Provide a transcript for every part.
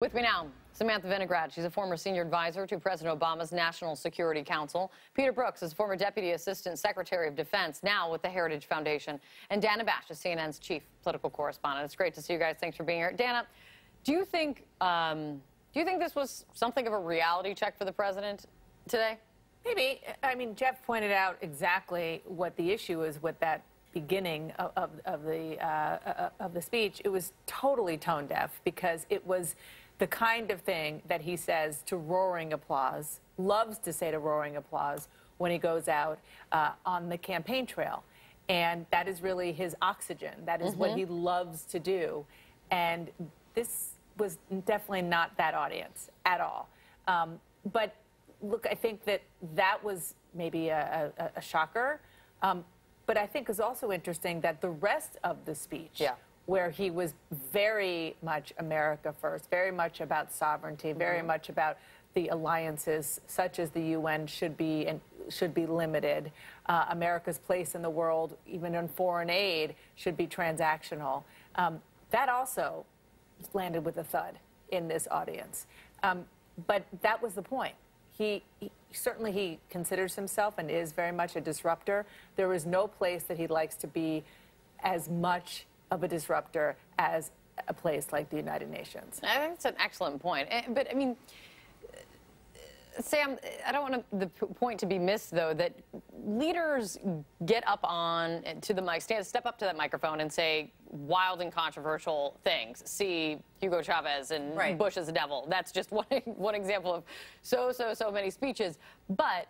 With me now, Samantha Vinograd. She's a former senior advisor to President Obama's National Security Council. Peter Brookes is former Deputy Assistant Secretary of Defense, now with the Heritage Foundation. And Dana Bash is CNN's chief political correspondent. It's great to see you guys. Thanks for being here. Dana, do you think this was something of a reality check for the president today? Maybe. I mean, Jeff pointed out exactly what the issue is with that beginning of the speech. It was totally tone deaf because it was the kind of thing that he says to roaring applause, loves to say to roaring applause when he goes out on the campaign trail. And that is really his oxygen. That is what he loves to do. And this was definitely not that audience at all. But look, I think that was maybe a shocker. But I think it's also interesting that the rest of the speech, where he was very much America first, very much about sovereignty, very much about the alliances such as the UN should be limited. America's place in the world, even in foreign aid, should be transactional. That also landed with a thud in this audience. But that was the point. He certainly considers himself and is very much a disruptor. There is no place that he likes to be as much of a disruptor as a place like the United Nations. I think it's an excellent point. But, I mean, Sam, I don't want the point to be missed, though, that leaders get up on to the mic, step up to that microphone and say wild and controversial things. See Hugo Chavez and Bush as a devil. That's just one example of so many speeches. But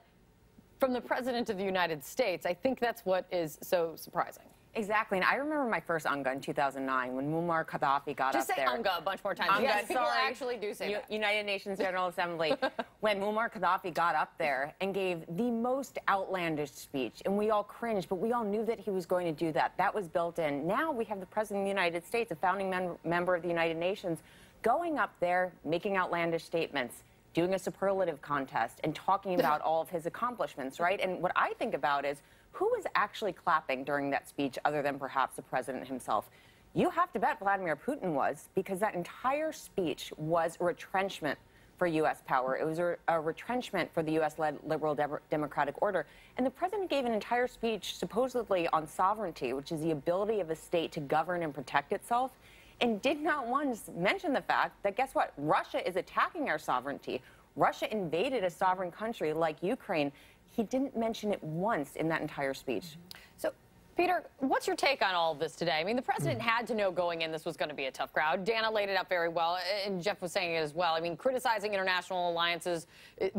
from the President of the United States, I think that's what is so surprising. Exactly, and I remember my first UNGA in 2009 when Muammar Gaddafi got up there. Just say UNGA a bunch more times. Yes, people actually do say that. United Nations General Assembly. When Muammar Gaddafi got up there and gave the most outlandish speech, and we all cringed, but we all knew that he was going to do that. That was built in. Now we have the President of the United States, a founding member of the United Nations, going up there, making outlandish statements, doing a superlative contest, and talking about all of his accomplishments, right? And what I think about is, who was actually clapping during that speech other than perhaps the president himself? You have to bet Vladimir Putin was, because that entire speech was a retrenchment for U.S. power. It was a retrenchment for the U.S.-led liberal democratic order. And the president gave an entire speech supposedly on sovereignty, which is the ability of a state to govern and protect itself, and did not once mention the fact that, guess what, Russia is attacking our sovereignty. Russia invaded a sovereign country like Ukraine. He didn't mention it once in that entire speech. So, Peter, what's your take on all of this today? I mean, the president had to know going in this was going to be a tough crowd. Dana laid it out very well, and Jeff was saying it as well. I mean, criticizing international alliances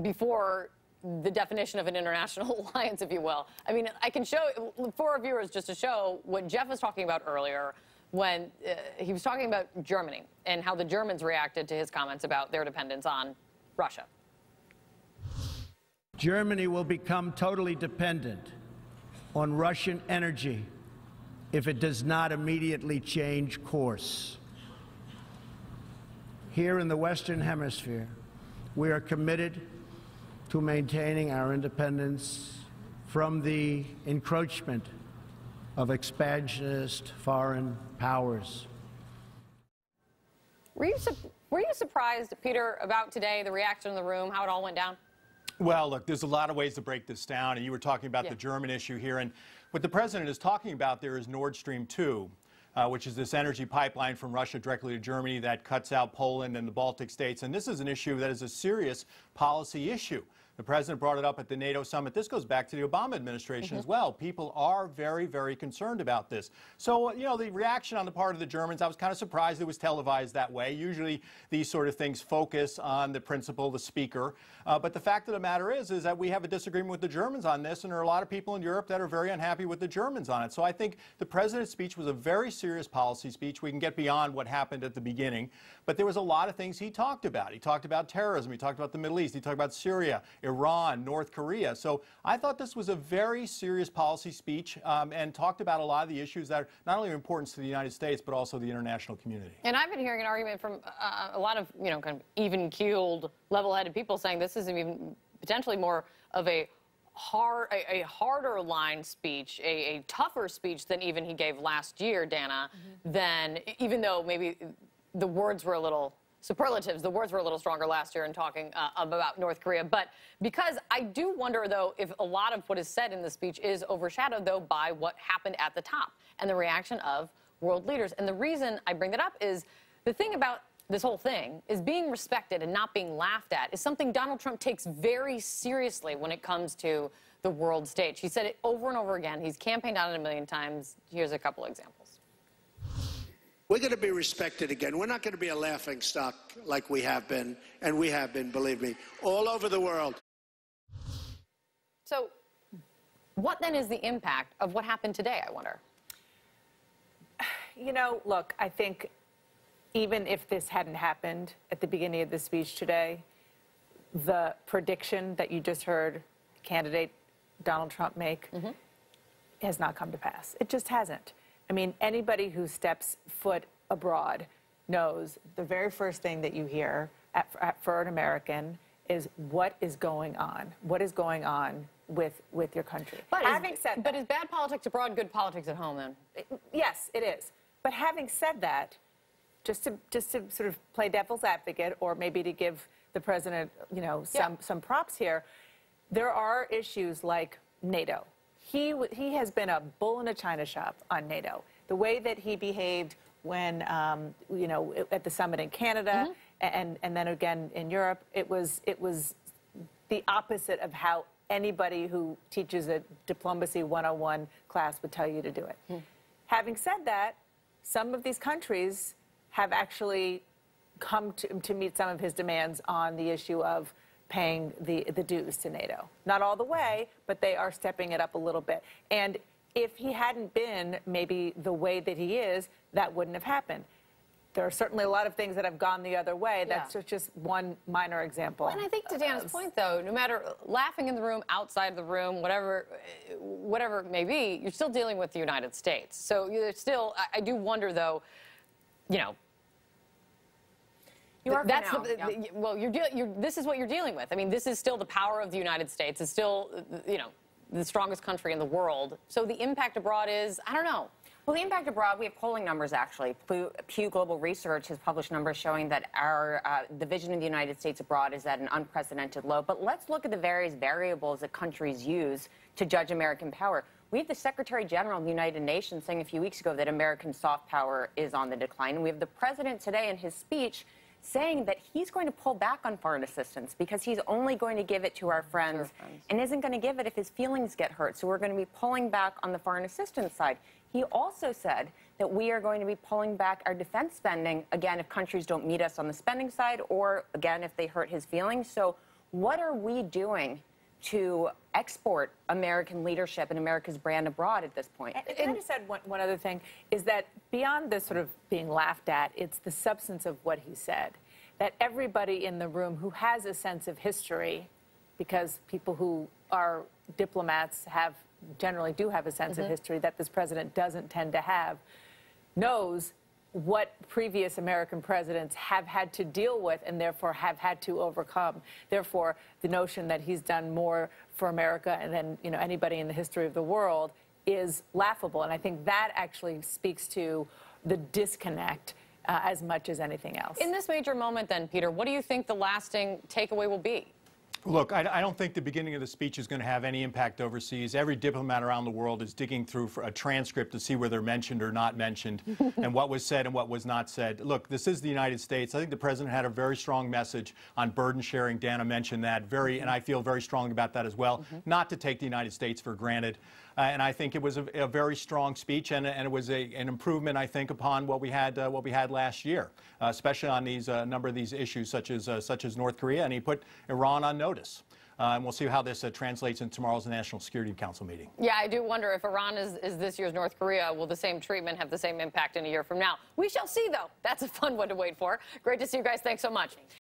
before the definition of an international alliance, if you will. I mean, I can show, for our viewers, just to show what Jeff was talking about earlier when he was talking about Germany and how the Germans reacted to his comments about their dependence on Russia. Germany will become totally dependent on Russian energy if it does not immediately change course. Here in the Western Hemisphere, we are committed to maintaining our independence from the encroachment of expansionist foreign powers. Were you surprised, Peter, about today, the reaction in the room, how it all went down? Well, look, there's a lot of ways to break this down, and you were talking about the German issue here, and what the president is talking about there is Nord Stream 2, which is this energy pipeline from Russia directly to Germany that cuts out Poland and the Baltic states, and this is an issue that is a serious policy issue. The president brought it up at the NATO summit. This goes back to the Obama administration as well. People are very, very concerned about this. So, you know, the reaction on the part of the Germans, I was kind of surprised it was televised that way. Usually these sort of things focus on the principal, the speaker. But the fact of the matter is that we have a disagreement with the Germans on this, and there are a lot of people in Europe that are very unhappy with the Germans on it. So I think the president's speech was a very serious policy speech. We can get beyond what happened at the beginning. But there was a lot of things he talked about. He talked about terrorism. He talked about the Middle East. He talked about Syria, Iran, North Korea. So I thought this was a very serious policy speech and talked about a lot of the issues that are not only of importance to the United States, but also the international community. And I've been hearing an argument from a lot of, you know, kind of even-keeled, level-headed people saying this is even potentially more of a harder line speech, a tougher speech than even he gave last year, Dana, than, even though maybe the words were a little superlatives. The words were a little stronger last year in talking about North Korea. But because I do wonder, though, if a lot of what is said in the speech is overshadowed, though, by what happened at the top and the reaction of world leaders. And the reason I bring that up is the thing about this whole thing is being respected and not being laughed at is something Donald Trump takes very seriously when it comes to the world stage. He said it over and over again. He's campaigned on it a million times. Here's a couple examples. We're going to be respected again. We're not going to be a laughingstock like we have been, and we have been, believe me, all over the world. So what then is the impact of what happened today, I wonder? You know, look, I think even if this hadn't happened at the beginning of the speech today, the prediction that you just heard candidate Donald Trump make has not come to pass. It just hasn't. I mean, anybody who steps foot abroad knows the very first thing that you hear for an American is what is going on? What is going on with your country? But having said that, but is bad politics abroad good politics at home, then? Yes, it is. But having said that, just to sort of play devil's advocate, or maybe to give the president, you know, some props here, there are issues like NATO. He has been a bull in a china shop on NATO. The way that he behaved when, you know, at the summit in Canada and then again in Europe, it was the opposite of how anybody who teaches a diplomacy 101 class would tell you to do it. Having said that, some of these countries have actually come to meet some of his demands on the issue of paying the dues to NATO. Not all the way, but they are stepping it up a little bit. And if he hadn't been maybe the way that he is, that wouldn't have happened. There are certainly a lot of things that have gone the other way. That's just one minor example. Well, and I think to Dana's point, though, no matter laughing in the room, outside the room, whatever it may be, you're still dealing with the United States. So you're still, I do wonder, though, you know, well, this is what you're dealing with. I mean, this is still the power of the United States. It's still, you know, the strongest country in the world. So the impact abroad is, I don't know. Well, the impact abroad, we have polling numbers, actually. Pew Global Research has published numbers showing that our division of the United States abroad is at an unprecedented low. But let's look at the various variables that countries use to judge American power. We have the Secretary General of the United Nations saying a few weeks ago that American soft power is on the decline. And we have the president today in his speech saying that he's going to pull back on foreign assistance because he's only going to give it to our friends and isn't going to give it if his feelings get hurt. So we're going to be pulling back on the foreign assistance side. He also said that we are going to be pulling back our defense spending, again, if countries don't meet us on the spending side or, again, if they hurt his feelings. So what are we doing to export American leadership and America's brand abroad at this point? And I just add one other thing, is that beyond the sort of being laughed at, it's the substance of what he said. That everybody in the room who has a sense of history, because people who are diplomats generally do have a sense of history that this president doesn't tend to have, knows what previous American presidents have had to deal with and therefore have had to overcome. Therefore, the notion that he's done more for America than anybody in the history of the world is laughable. And I think that actually speaks to the disconnect as much as anything else. In this major moment then, Peter, what do you think the lasting takeaway will be? Look, I don't think the beginning of the speech is going to have any impact overseas. Every diplomat around the world is digging through for a transcript to see where they're mentioned or not mentioned and what was said and what was not said. Look, this is the United States. I think the president had a very strong message on burden sharing. Dana mentioned that, and I feel very strongly about that as well, not to take the United States for granted. And I think it was a very strong speech, and it was an improvement, I think, upon what we had last year, especially on these number of these issues such as North Korea, and he put Iran on notice. And we'll see how this translates in tomorrow's National Security Council meeting. Yeah, I do wonder if Iran is this year's North Korea. Will the same treatment have the same impact in a year from now? We shall see, though. That's a fun one to wait for. Great to see you guys. Thanks so much.